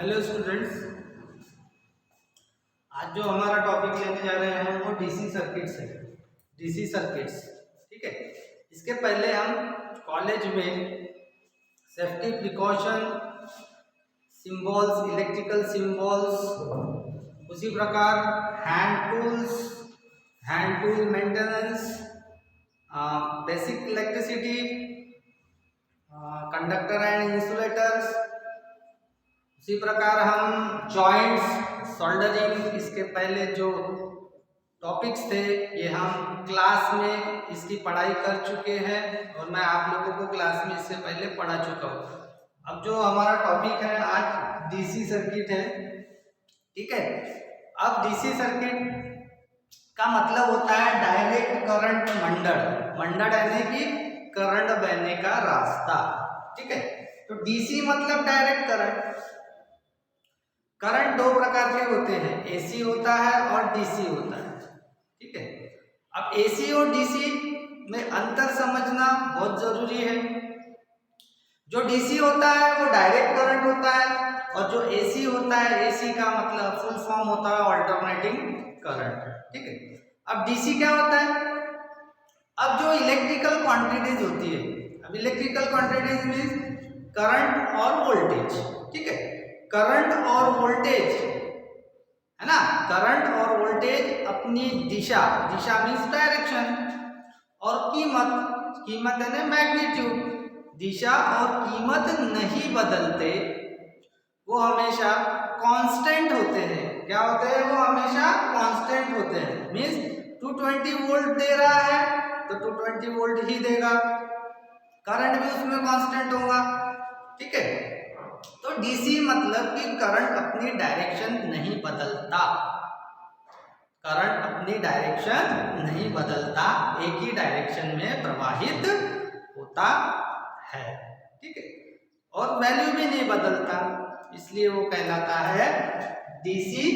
Hello students, आज जो हमारा टॉपिक लेने जा रहे हैं वो डीसी सर्किट्स है। डीसी सर्किट्स, ठीक है। इसके पहले हम कॉलेज में safety precaution, symbols, electrical symbols, उसी प्रकार hand tool maintenance, basic electricity, conductor and insulators, उसी प्रकार हम जॉइंट्स, सोल्डरिंग, इसके पहले जो टॉपिक्स थे ये हम क्लास में इसकी पढ़ाई कर चुके हैं और मैं आप लोगों को क्लास में इससे पहले पढ़ा चुका हूँ। अब जो हमारा टॉपिक है आज डीसी सर्किट है, ठीक है। अब डीसी सर्किट का मतलब होता है डायरेक्ट करंट मंडल यानी कि करंट बहने का रास्ता, ठीक है। तो डीसी मतलब डायरेक्ट करंट दो प्रकार के होते हैं, एसी होता है और डीसी होता है, ठीक है। अब एसी और डीसी में अंतर समझना बहुत जरूरी है। जो डीसी होता है वो डायरेक्ट करंट होता है और जो एसी होता है, एसी का मतलब फुल फॉर्म होता है ऑल्टरनेटिंग करंट, ठीक है। अब डीसी क्या होता है? अब जो इलेक्ट्रिकल क्वांटिटीज होती है, अब इलेक्ट्रिकल क्वांटिटीज मीन्स करंट और वोल्टेज, ठीक है। करंट और वोल्टेज है ना, करंट और वोल्टेज अपनी दिशा मीन्स डायरेक्शन, और कीमत यानी मैग्नीट्यूड, दिशा और कीमत नहीं बदलते, वो हमेशा कांस्टेंट होते हैं। क्या होते हैं? वो हमेशा कांस्टेंट होते हैं। मीन्स 220 वोल्ट दे रहा है तो 220 वोल्ट ही देगा, करंट भी उसमें कांस्टेंट होगा, ठीक है। तो डीसी मतलब कि करंट अपनी डायरेक्शन नहीं बदलता, करंट अपनी डायरेक्शन नहीं बदलता, एक ही डायरेक्शन में प्रवाहित होता है, ठीक है। और वैल्यू भी नहीं बदलता, इसलिए वो कहलाता है डीसी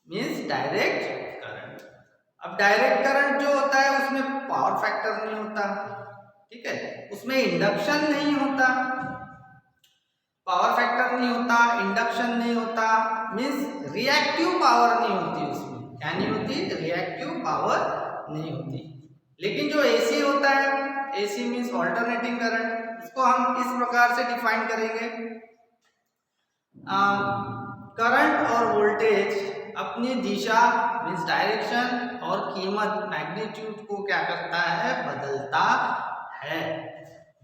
मीन्स डायरेक्ट करंट। अब डायरेक्ट करंट जो होता है उसमें पावर फैक्टर नहीं होता, ठीक है, उसमें इंडक्शन नहीं होता, पावर फैक्टर नहीं होता, इंडक्शन नहीं होता, मीन्स रिएक्टिव पावर नहीं होती उसमें। क्या नहीं होती? रिएक्टिव पावर नहीं होती। लेकिन जो एसी होता है, एसी मीन्स ऑल्टरनेटिंग करंट, उसको हम इस प्रकार से डिफाइन करेंगे। करंट और वोल्टेज अपनी दिशा मीन्स डायरेक्शन और कीमत मैग्नीट्यूड को क्या करता है? बदलता है।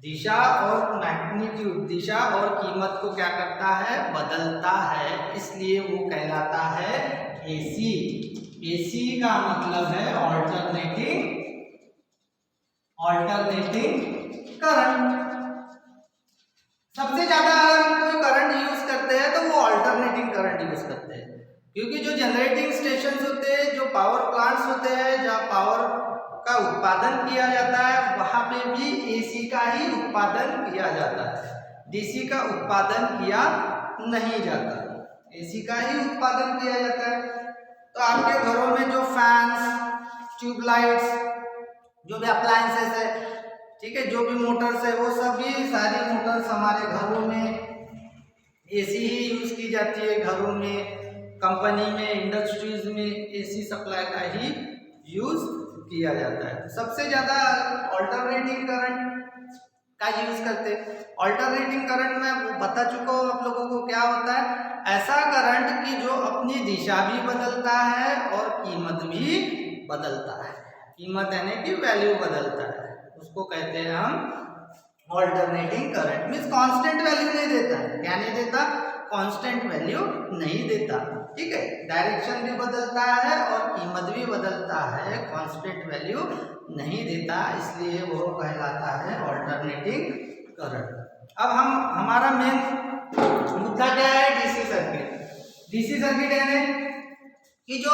दिशा और मैग्नीट्यूड, दिशा और कीमत को क्या करता है? बदलता है, इसलिए वो कहलाता है एसी। एसी का मतलब है ऑल्टरनेटिंग करंट। सबसे ज्यादा अगर कोई करंट यूज करते हैं तो वो ऑल्टरनेटिंग करंट यूज करते हैं, क्योंकि जो जनरेटिंग स्टेशन होते हैं, जो पावर प्लांट्स होते हैं, जहाँ पावर का उत्पादन किया जाता है, वहां पे भी एसी का ही उत्पादन किया जाता है, डीसी का उत्पादन किया नहीं जाता, एसी का ही उत्पादन किया जाता है। तो आपके घरों में जो फैंस, ट्यूबलाइट्स, जो भी अप्लायंसेस है, ठीक है, जो भी मोटर्स है, वो सभी सारी मोटर्स हमारे घरों में एसी ही यूज की जाती है। घरों में, कंपनी में, इंडस्ट्रीज में एसी सप्लाई का ही यूज किया जाता है। सबसे ज्यादा ऑल्टरनेटिंग करंट का यूज करते हैं। ऑल्टरनेटिंग करंट में बता चुका हूँ आप लोगों को क्या होता है। ऐसा करंट कि जो अपनी दिशा भी बदलता है और कीमत भी बदलता है, कीमत यानी कि वैल्यू बदलता है, उसको कहते हैं हम alternating current. Means constant value नहीं देता है। क्या नहीं देता? कांस्टेंट वैल्यू नहीं देता, ठीक है। डायरेक्शन भी बदलता है और कीमत भी बदलता है, कांस्टेंट वैल्यू नहीं देता, इसलिए वो कहलाता है ऑल्टरनेटिंग करंट। अब हमारा मेन मुद्दा क्या है? DC circuit. डीसी सर्किट यानी कि जो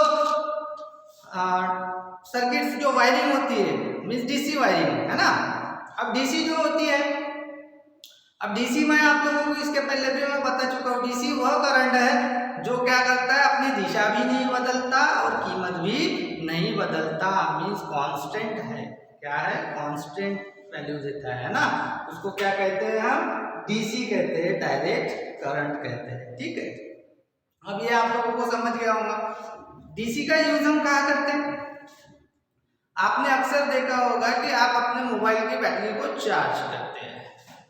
सर्किट्स जो वायरिंग होती है, मीन्स डीसी वायरिंग, है ना। अब डीसी जो होती है, अब डीसी में आप लोगों को इसके पहले भी मैं बता चुका हूँ, डीसी वह करंट है जो क्या करता है? अपनी दिशा भी नहीं बदलता और कीमत भी नहीं बदलता, मीन्स कांस्टेंट है। क्या है? कांस्टेंट वैल्यू देता है ना, उसको क्या कहते हैं हम, डीसी कहते हैं, डायरेक्ट करंट कहते हैं। ठीक है, अब ये आप लोगों को समझ गया होगा। डीसी का यूज हम कहाँ करते हैं? आपने अक्सर देखा होगा कि आप अपने मोबाइल की बैटरी को चार्ज करते हैं,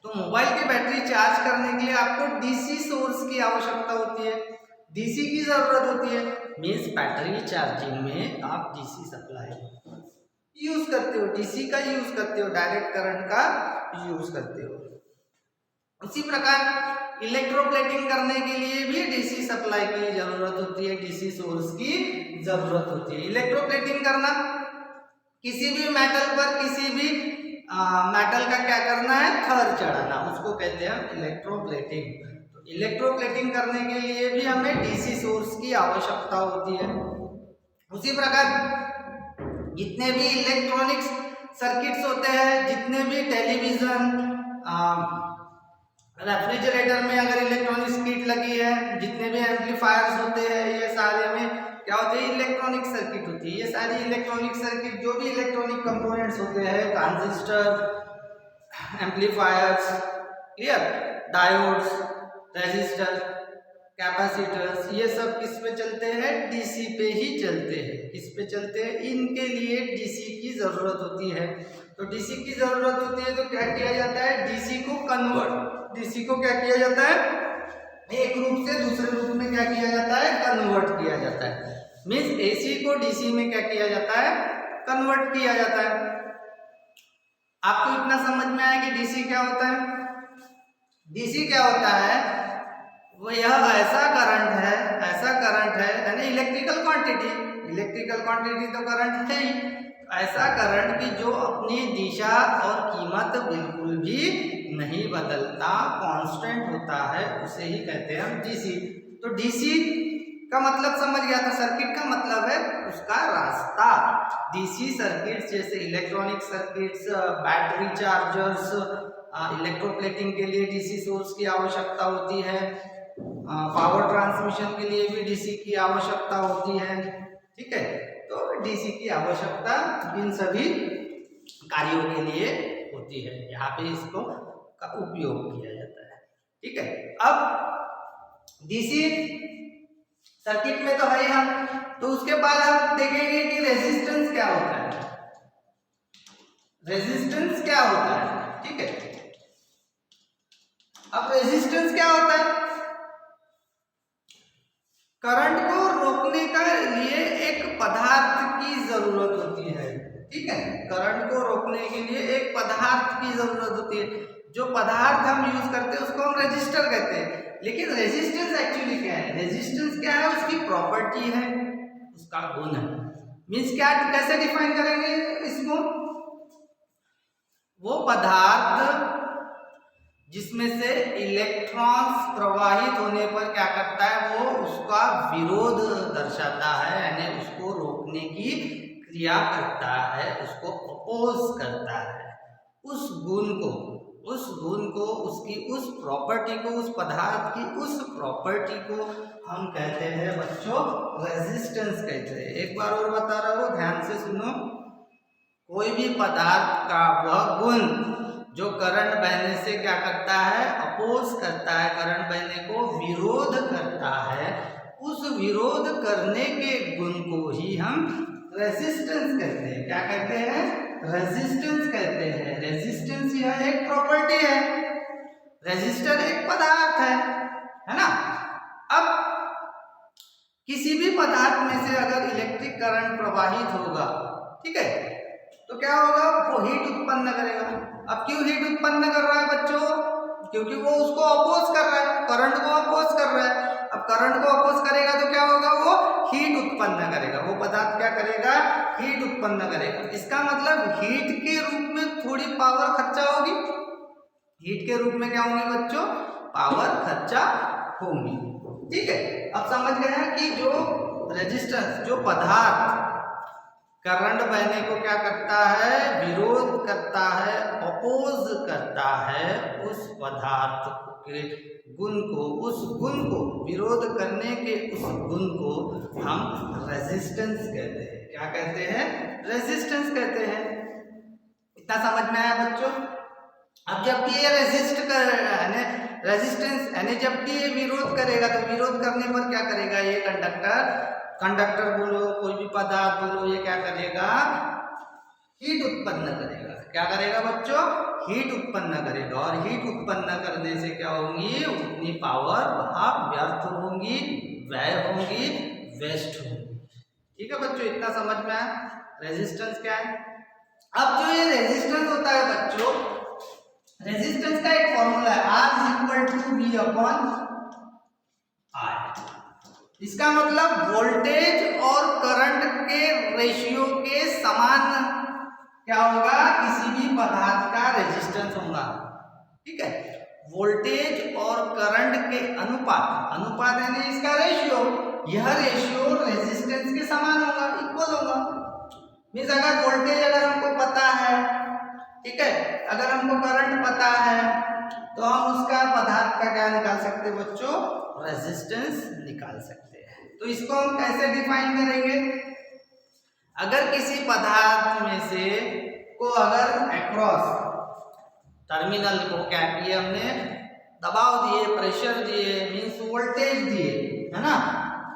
तो मोबाइल की बैटरी चार्ज करने के लिए आपको डीसी सोर्स की आवश्यकता होती है, डीसी की जरूरत होती है। मीन्स बैटरी चार्जिंग में आप डीसी सप्लाई यूज करते हो, डीसी का यूज करते हो, डायरेक्ट करंट का यूज करते हो। उसी प्रकार इलेक्ट्रोप्लेटिंग करने के लिए भी डीसी सप्लाई की जरूरत होती है, डीसी सोर्स की जरूरत होती है। इलेक्ट्रोप्लेटिंग करना, किसी भी मेटल पर किसी भी मेटल का क्या करना है, थर चढ़ाना, उसको कहते हैं हम इलेक्ट्रोप्लेटिंग। तो इलेक्ट्रोप्लेटिंग करने के लिए भी हमें डीसी सोर्स की आवश्यकता होती है। उसी प्रकार जितने भी इलेक्ट्रॉनिक्स सर्किट्स होते हैं, जितने भी टेलीविजन, रेफ्रिजरेटर में अगर इलेक्ट्रॉनिक्स किट लगी है, जितने भी एम्पलीफायर्स होते हैं, ये सारे में क्या होते हैं, इलेक्ट्रॉनिक सर्किट होती है। ये सारी इलेक्ट्रॉनिक सर्किट, जो भी इलेक्ट्रॉनिक कंपोनेंट्स होते हैं, transistor, amplifiers, clear, diodes, resistor, capacitors, ये सब किस पे चलते हैं, डीसी पे ही चलते हैं। किस पे चलते हैं, इनके लिए डीसी की जरूरत होती है। तो डीसी की जरूरत होती है तो क्या किया जाता है, डीसी को कन्वर्ट, डीसी को क्या किया जाता है, एक रूप से दूसरे रूप में क्या किया जाता है, कन्वर्ट किया जाता है। मीन्स एसी को डीसी में क्या किया जाता है, कन्वर्ट किया जाता है। आपको इतना समझ में आया कि डीसी क्या होता है? डीसी क्या होता है, वो यह ऐसा करंट है यानी इलेक्ट्रिकल क्वांटिटी तो करंट है ही, ऐसा करंट की जो अपनी दिशा और कीमत बिल्कुल भी नहीं बदलता, कांस्टेंट होता है, उसे ही कहते हैं हम डीसी। तो डीसी का मतलब समझ गया, तो सर्किट का मतलब है उसका रास्ता। डीसी सर्किट्स जैसे electronic circuits, battery chargers, electroplating के लिए डीसी सोर्स की आवश्यकता होती है, पावर ट्रांसमिशन के लिए भी डीसी की आवश्यकता होती है। ठीक है, तो डीसी की आवश्यकता इन सभी कार्यों के लिए होती है, यहाँ पे इसको का उपयोग किया जाता है। ठीक है, अब डीसी सर्किट में तो है हम, तो उसके बाद हम देखेंगे कि रेजिस्टेंस क्या होता है। रेजिस्टेंस क्या होता है, ठीक है। अब रेजिस्टेंस क्या होता है, करंट को रोकने का लिए एक पदार्थ की जरूरत होती है। ठीक है, करंट को रोकने के लिए एक पदार्थ की जरूरत होती है। जो पदार्थ हम यूज करते हैं उसको हम रेजिस्टर कहते हैं। लेकिन रेजिस्टेंस एक्चुअली क्या है, रेजिस्टेंस क्या है, उसकी प्रॉपर्टी है, उसका गुण है। मीन्स क्या, कैसे डिफाइन करेंगे इसको, वो पदार्थ जिसमें से इलेक्ट्रॉन्स प्रवाहित होने पर क्या करता है, वो उसका विरोध दर्शाता है, यानी उसको रोकने की क्रिया करता है, उसको अपोज करता है। उस गुण को उसकी उस प्रॉपर्टी को, उस पदार्थ की उस प्रॉपर्टी को हम कहते हैं बच्चों रेजिस्टेंस कहते हैं। एक बार और बता रहा हूँ, ध्यान से सुनो। कोई भी पदार्थ का वह गुण जो करंट बहने से क्या करता है, अपोज करता है, करंट बहने को विरोध करता है, उस विरोध करने के गुण को ही हम रेजिस्टेंस कहते हैं। क्या कहते हैं, रेजिस्टेंस कहते हैं। रेजिस्टेंस यह एक प्रॉपर्टी है, रेजिस्टर एक पदार्थ है ना। अब किसी भी पदार्थ में से अगर इलेक्ट्रिक करंट प्रवाहित होगा, ठीक है, तो क्या होगा, वो हीट उत्पन्न करेगा। अब क्यों हीट उत्पन्न कर रहा है बच्चों, क्योंकि वो उसको अपोज कर रहा है, करंट को अपोज कर रहा है। अब करंट को अपोज करेगा तो क्या होगा, वो हीट उत्पन्न करेगा, वो पदार्थ क्या करेगा, हीट उत्पन्न करेगा। इसका मतलब हीट के रूप में थोड़ी पावर खर्चा होगी, हीट के रूप में क्या होंगी बच्चों, पावर खर्चा होंगी। ठीक है, अब समझ गए हैं कि जो रेजिस्टेंस, जो पदार्थ करंट बहने को क्या करता है, विरोध करता है, अपोज करता है, उस पदार्थ के गुण को, उस गुण को, विरोध करने के उस गुण को हम रेजिस्टेंस कहते हैं। क्या कहते हैं, रेजिस्टेंस कहते हैं। इतना समझ में आया बच्चों? अब जबकि ये रेजिस्टेंस यानी जबकि ये विरोध करेगा, तो विरोध करने पर क्या करेगा ये कंडक्टर बोलो, कोई भी पदार्थ बोलो, ये क्या करेगा? हीट उत्पन्न करेगा। क्या करेगा बच्चों? हीट उत्पन्न करेगा। और हीट उत्पन्न करने से क्या होंगी? उतनी पावर वहां व्यर्थ होंगी, व्यय होंगी, वेस्ट होंगी। ठीक है बच्चों, इतना समझ में आया? रेजिस्टेंस क्या है? अब जो ये रेजिस्टेंस होता है बच्चों, रेजिस्टेंस का एक फॉर्मूला है R=V/I। इसका मतलब वोल्टेज और करंट के रेशियो के समान क्या होगा? किसी भी पदार्थ का रेजिस्टेंस होगा। ठीक है, वोल्टेज और करंट के अनुपात यानी इसका रेशियो, यह रेशियो रेजिस्टेंस के समान होगा, इक्वल होगा। मींस अगर वोल्टेज अगर हमको पता है, ठीक है, अगर हमको करंट पता है, तो हम उसका पदार्थ का क्या निकाल सकते हैं बच्चों? रेजिस्टेंस निकाल सकते हैं। तो इसको हम कैसे डिफाइन करेंगे? अगर किसी पदार्थ में से को अगर अक्रॉस टर्मिनल को क्या किया हमने? दबाव दिए, प्रेशर दिए, मींस वोल्टेज दिए, है ना?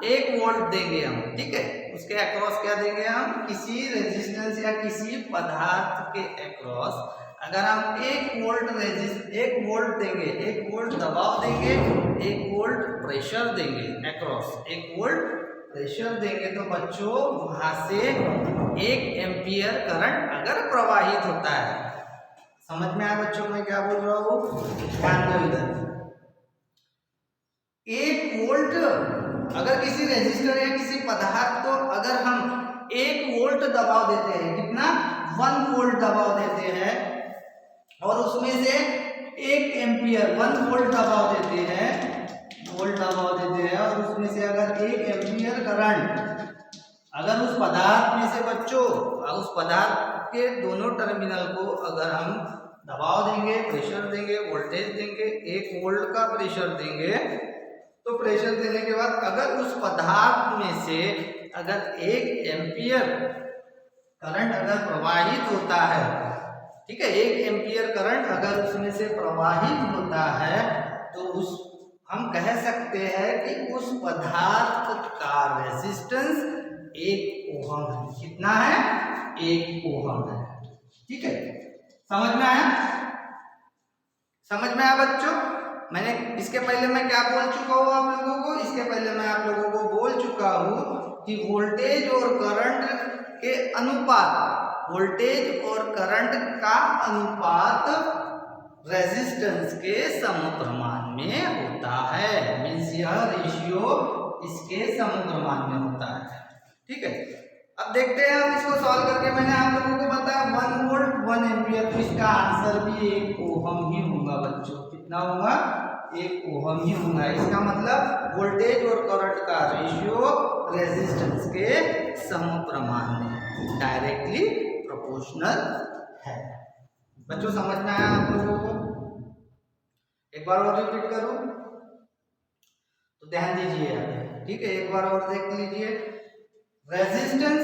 1 वोल्ट देंगे हम, ठीक है, उसके अक्रॉस क्या देंगे हम? किसी रेजिस्टेंस या किसी पदार्थ के अक्रॉस अगर हम 1 वोल्ट देंगे, 1 वोल्ट दबाव देंगे, 1 वोल्ट प्रेशर देंगे अक्रॉस, 1 वोल्ट प्रेशर देंगे, तो बच्चों वहां से 1 एम्पियर करंट अगर प्रवाहित होता है। समझ में आया बच्चों मैं क्या बोल रहा हूँ? ध्यान दो इधर। 1 वोल्ट अगर किसी रेजिस्टर या किसी पदार्थ को अगर हम 1 वोल्ट दबाव देते हैं, कितना? 1 वोल्ट दबाव देते हैं, और उसमें से 1 एम्पियर 1 वोल्ट दबाव देते हैं, और उसमें से अगर 1 एम्पियर करंट अगर उस पदार्थ में से बच्चों, उस पदार्थ के दोनों टर्मिनल को अगर हम दबाव देंगे, प्रेशर देंगे, वोल्टेज देंगे, 1 वोल्ट का प्रेशर देंगे, तो प्रेशर देने के बाद अगर उस पदार्थ में से अगर 1 एम्पियर करंट अगर प्रवाहित होता है, ठीक है, 1 एम्पियर करंट अगर उसमें से प्रवाहित होता है, तो हम कह सकते हैं कि उस पदार्थ का रेजिस्टेंस 1 ओम है। कितना है? 1 ओम है। ठीक है, समझ में आया? समझ में आया बच्चों? मैंने इसके पहले मैं क्या बोल चुका हूँ आप लोगों को? इसके पहले मैं आप लोगों को बोल चुका हूँ कि वोल्टेज और करंट के अनुपात, वोल्टेज और करंट का अनुपात रेजिस्टेंस के समप्रमाण में होता है। मींस यह रेशियो इसके समप्रमाण में होता है। ठीक है, अब देखते हैं हम इसको सॉल्व करके। मैंने आप लोगों को बताया 1 वोल्ट 1 एम्पियर, तो इसका आंसर भी 1 ओम ही होगा बच्चों। कितना होगा? 1 ओम ही होगा। इसका मतलब वोल्टेज और करंट का रेशियो रेजिस्टेंस के समप्रमाण में, डायरेक्टली प्रोपोर्शनल है। बच्चों समझ में आया आप लोगों को? एक बार और रिपीट करूं तो ध्यान दीजिए आगे। ठीक है, एक बार और देख लीजिए। रेजिस्टेंस,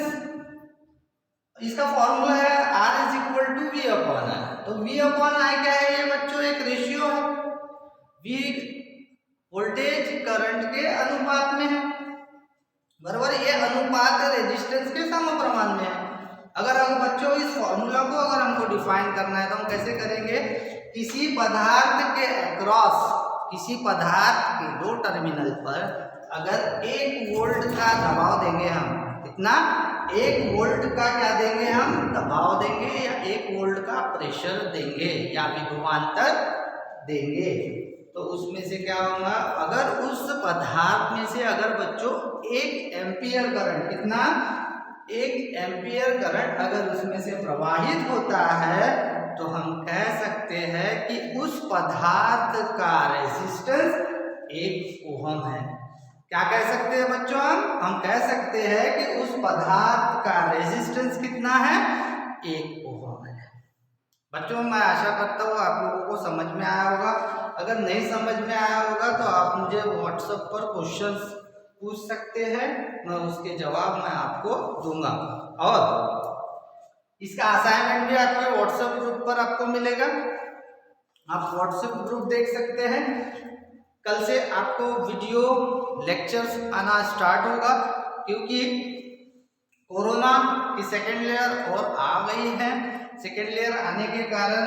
इसका फॉर्मूला है R=V/I। तो V/I क्या है ये बच्चों? एक रेशियो है। V वोल्टेज करंट के अनुपात में है, बराबर। ये अनुपात रेजिस्टेंस के समप्रमाण में है। अगर हम बच्चों इस फॉर्मूला को अगर हमको डिफाइन करना है तो हम कैसे करेंगे? किसी पदार्थ के अक्रॉस, किसी पदार्थ के 2 टर्मिनल पर अगर 1 वोल्ट का दबाव देंगे हम, कितना? 1 वोल्ट का क्या देंगे हम? दबाव देंगे, या 1 वोल्ट का प्रेशर देंगे, या विभवांतर देंगे, तो उसमें से क्या होगा? अगर उस पदार्थ में से अगर बच्चों 1 एम्पियर करंट, कितना? 1 एम्पियर करंट अगर उसमें से प्रवाहित होता है, तो हम कह सकते हैं कि उस पदार्थ का रेजिस्टेंस 1 ओम है। क्या कह सकते हैं बच्चों? हम कह सकते हैं कि उस पदार्थ का रेजिस्टेंस कितना है? 1 ओम है। बच्चों मैं आशा करता हूँ आप लोगों को समझ में आया होगा। अगर नहीं समझ में आया होगा तो आप मुझे व्हाट्सएप पर क्वेश्चंस पूछ सकते हैं, मैं उसके जवाब मैं आपको दूंगा। और इसका असाइनमेंट भी आपके व्हाट्सएप ग्रुप पर आपको मिलेगा, आप व्हाट्सएप ग्रुप देख सकते हैं। कल से आपको वीडियो लेक्चर्स आना स्टार्ट होगा, क्योंकि कोरोना की सेकेंड लेयर और आ गई है। सेकेंड लेयर आने के कारण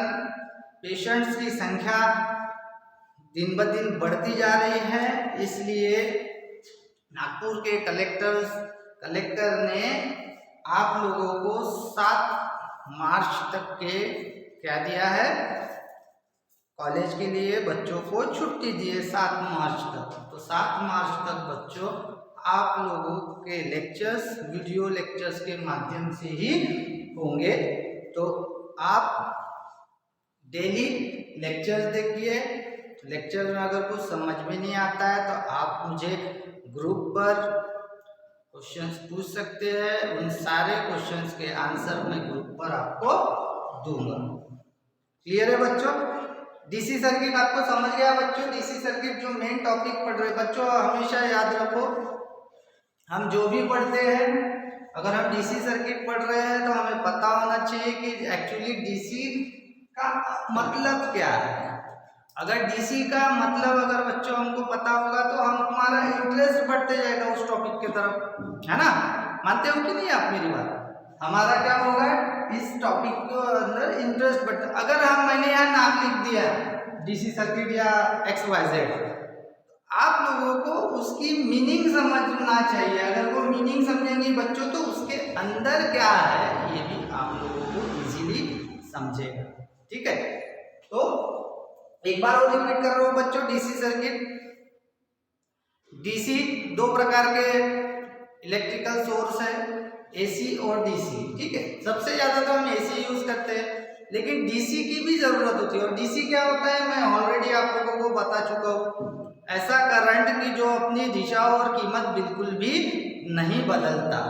पेशेंट्स की संख्या दिन ब दिन बढ़ती जा रही है, इसलिए नागपुर के कलेक्टर ने आप लोगों को 7 मार्च तक के क्या दिया है, कॉलेज के लिए बच्चों को छुट्टी दी है 7 मार्च तक। तो 7 मार्च तक बच्चों आप लोगों के लेक्चर्स वीडियो लेक्चर्स के माध्यम से ही होंगे। तो आप डेली लेक्चर्स देखिए। लेक्चर में अगर कुछ समझ में नहीं आता है तो आप मुझे ग्रुप पर क्वेश्चंस पूछ सकते हैं, उन सारे क्वेश्चंस के आंसर मैं ग्रुप पर आपको दूंगा। क्लियर है बच्चों? डीसी सर्किट आपको समझ गया बच्चों? डीसी सर्किट जो मेन टॉपिक पढ़ रहे बच्चों, हमेशा याद रखो, हम जो भी पढ़ते हैं, अगर हम डीसी सर्किट पढ़ रहे हैं तो हमें पता होना चाहिए कि एक्चुअली डीसी का मतलब क्या है। अगर डीसी का मतलब अगर बच्चों हमको पता होगा तो हमारा इंटरेस्ट बढ़ते जाएगा उस टॉपिक की तरफ, है ना? मानते हो कि नहीं आप मेरी बात? हमारा क्या होगा, इस टॉपिक के अंदर इंटरेस्ट बढ़ता। अगर मैंने यहाँ नाम लिख दिया डीसी सर्किट या XYZ, आप लोगों को उसकी मीनिंग समझना चाहिए। अगर वो मीनिंग समझेंगे बच्चों तो उसके अंदर क्या है ये भी आप लोगों को इजीली समझेगा। ठीक है, तो एक बार और रिपीट कर रहा हूं बच्चों, डीसी सर्किट, डीसी 2 प्रकार के इलेक्ट्रिकल सोर्स है, एसी और डीसी। ठीक है, सबसे ज्यादा तो हम एसी यूज करते हैं, लेकिन डीसी की भी जरूरत होती है। और डीसी क्या होता है मैं ऑलरेडी आप लोगों को बता चुका हूँ, ऐसा करंट की जो अपनी दिशा और कीमत बिल्कुल भी नहीं बदलता।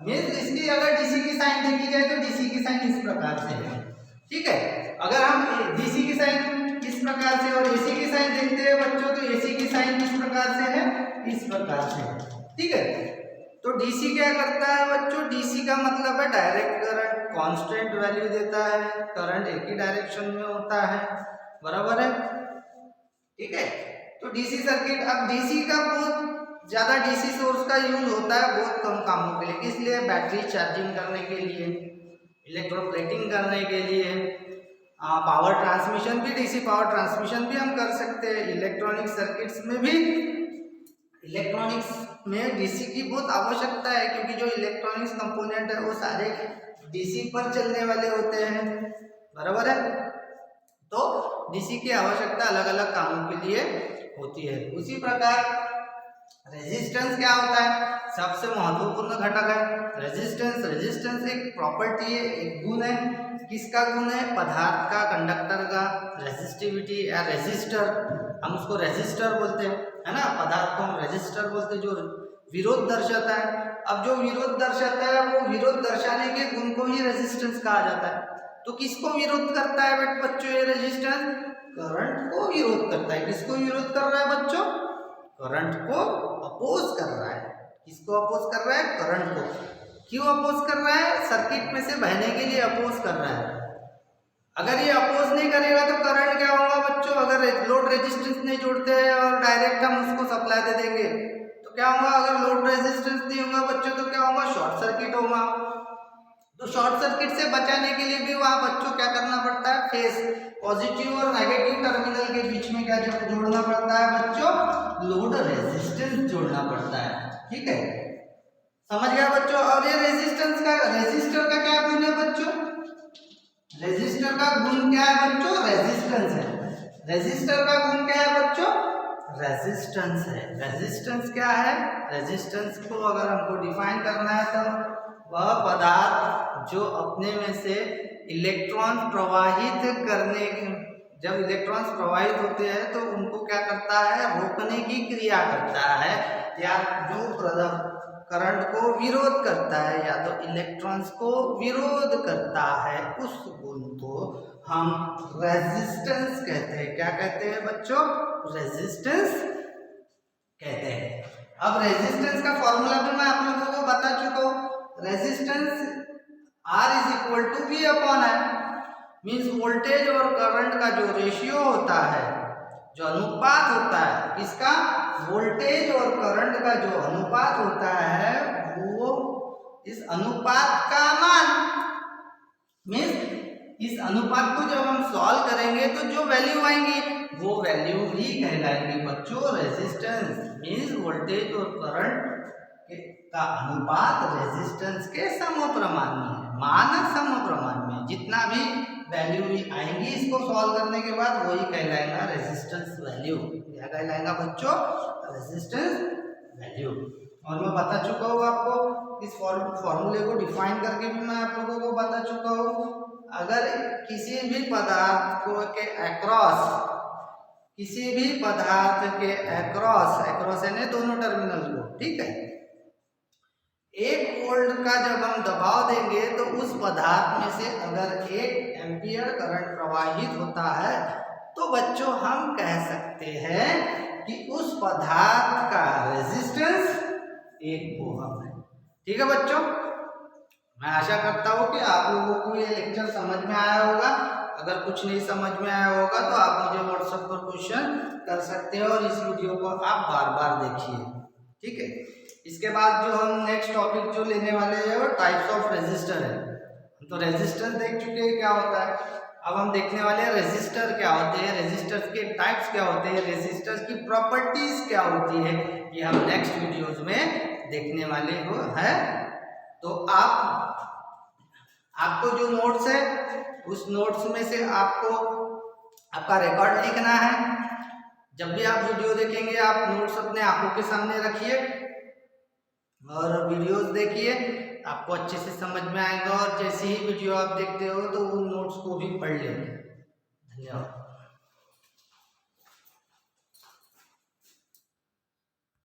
मीन्स इसकी अगर डीसी की साइन देखी जाए तो डीसी की साइन इस प्रकार से है। ठीक है, अगर हम डीसी की साइन इस प्रकार से और एसी की साइन देखते हैं बच्चों तो एसी की साइन किस प्रकार से है, इस प्रकार से। ठीक है, तो डीसी क्या करता है बच्चों, डीसी का मतलब है डायरेक्ट करंट, कांस्टेंट वैल्यू देता है, करंट एक ही डायरेक्शन में होता है, बराबर है। ठीक है, तो डीसी सर्किट, अब डीसी का बहुत ज्यादा डीसी सोर्स का यूज होता है बहुत कम कामों के लिए, इसलिए बैटरी चार्जिंग करने के लिए, इलेक्ट्रोप्लेटिंग करने के लिए, पावर ट्रांसमिशन भी, डीसी पावर ट्रांसमिशन भी हम कर सकते हैं। इलेक्ट्रॉनिक सर्किट्स में भी, इलेक्ट्रॉनिक्स में डीसी की बहुत आवश्यकता है, क्योंकि जो इलेक्ट्रॉनिक्स कंपोनेंट है वो सारे डीसी पर चलने वाले होते हैं, बराबर है। तो डीसी की आवश्यकता अलग अलग कामों के लिए होती है। उसी प्रकार रेजिस्टेंस क्या होता है, सबसे महत्वपूर्ण घटक है रेजिस्टेंस एक प्रॉपर्टी है, एक गुण है। किसका गुण है, पदार्थ का, कंडक्टर का रेजिस्टिविटी या रेजिस्टर, हम उसको रेजिस्टर बोलते हैं, है ना, पदार्थ को हम रेजिस्टर बोलते हैं, जो विरोध दर्शाता है। अब जो विरोध दर्शाता है वो विरोध दर्शाने के गुण को ही रेजिस्टेंस कहा जाता है। तो किसको विरोध करता है बच्चों ये रेजिस्टेंस, करंट को विरोध करता है। किसको विरोध कर रहा है बच्चों, करंट को अपोज कर रहा है। किसको अपोज कर रहा है, करंट को। क्यों अपोज कर रहा है, सर्किट में से बहने के लिए अपोज कर रहा है। अगर ये अपोज नहीं करेगा तो करंट क्या होगा बच्चों, अगर लोड रेजिस्टेंस नहीं जोड़ते हैं और डायरेक्ट हम उसको सप्लाई दे देंगे तो क्या होगा, अगर लोड रेजिस्टेंस नहीं होगा बच्चों तो क्या होगा, शॉर्ट सर्किट होगा। तो शॉर्ट सर्किट से बचाने के लिए भी वहाँ बच्चों क्या करना पड़ता है, फेस पॉजिटिव और नेगेटिव टर्मिनल के बीच में क्या जोड़ना पड़ता है बच्चों, लोड रेजिस्टेंस जोड़ना पड़ता है। ठीक है, समझ गया बच्चों। और ये रेजिस्टेंस का, रेजिस्टर का क्या गुण है बच्चों, रेजिस्टर का गुण क्या है बच्चों, रेजिस्टेंस है। रेजिस्टर का गुण क्या है बच्चों, रेजिस्टेंस है। रेजिस्टेंस क्या है, रेजिस्टेंस को अगर हमको डिफाइन करना है तो वह पदार्थ जो अपने में से इलेक्ट्रॉन प्रवाहित करने, जब इलेक्ट्रॉन्स प्रवाहित होते हैं तो उनको क्या करता है, रोकने की क्रिया करता है, या जो करंट को विरोध करता है या तो इलेक्ट्रॉन्स को विरोध करता है, उस गुण को हम रेजिस्टेंस कहते हैं। क्या कहते हैं बच्चों, रेजिस्टेंस कहते हैं। अब रेजिस्टेंस का फॉर्मूला भी मैं आप लोगों को बता चुका हूँ। Resistance R is equal to V upon I। Means voltage और करंट का जो रेशियो होता है, जो अनुपात होता है, किसका, वोल्टेज और करंट का जो अनुपात होता है, वो इस अनुपात का मान, मीन्स इस अनुपात को जब हम सॉल्व करेंगे तो जो वैल्यू आएंगी वो वैल्यू ही कहलाएंगी बच्चों रेजिस्टेंस। मीन्स वोल्टेज और करंट का अनुपात रेजिस्टेंस के समप्रमाण में है, मान समप्रमाण में। जितना भी वैल्यू भी आएंगी इसको सॉल्व करने के बाद वही कहलाएगा रेजिस्टेंस वैल्यू। क्या कहलाएगा बच्चों, रेजिस्टेंस वैल्यू। और मैं बता चुका हूँ आपको, इस फॉर्मूले को डिफाइन करके भी मैं आप लोगों को बता चुका हूँ। अगर किसी भी पदार्थ को के अक्रॉस, किसी भी पदार्थ के अक्रॉस यानी दोनों टर्मिनल को, ठीक है, 1 वोल्ट का जब हम दबाव देंगे तो उस पदार्थ में से अगर 1 एम्पियर करंट प्रवाहित होता है तो बच्चों हम कह सकते हैं कि उस पदार्थ का रेजिस्टेंस 1 ओम है। ठीक है बच्चों, मैं आशा करता हूँ कि आप लोगों को ये लेक्चर समझ में आया होगा। अगर कुछ नहीं समझ में आया होगा तो आप मुझे व्हाट्सएप पर क्वेश्चन कर सकते हो और इस वीडियो को आप बार बार देखिए। ठीक है, इसके बाद जो हम नेक्स्ट टॉपिक जो लेने वाले हैं वो टाइप्स ऑफ रेजिस्टर है। तो रेजिस्टेंस देख चुके हैं क्या होता है, अब हम देखने वाले हैं रेजिस्टर क्या होते हैं, रेजिस्टर्स के टाइप्स क्या होते हैं, रेजिस्टर्स की प्रॉपर्टीज क्या होती है, ये हम नेक्स्ट वीडियोस में देखने वाले हो है। तो आपको जो नोट्स है उस नोट्स में से आपको आपका रिकॉर्ड लिखना है। जब भी आप वीडियो देखेंगे आप नोट्स अपने आंखों के सामने रखिए और वीडियोस देखिए, आपको अच्छे से समझ में आएगा। और जैसे ही वीडियो आप देखते हो तो उन नोट्स को भी पढ़ लेंगे। धन्यवाद।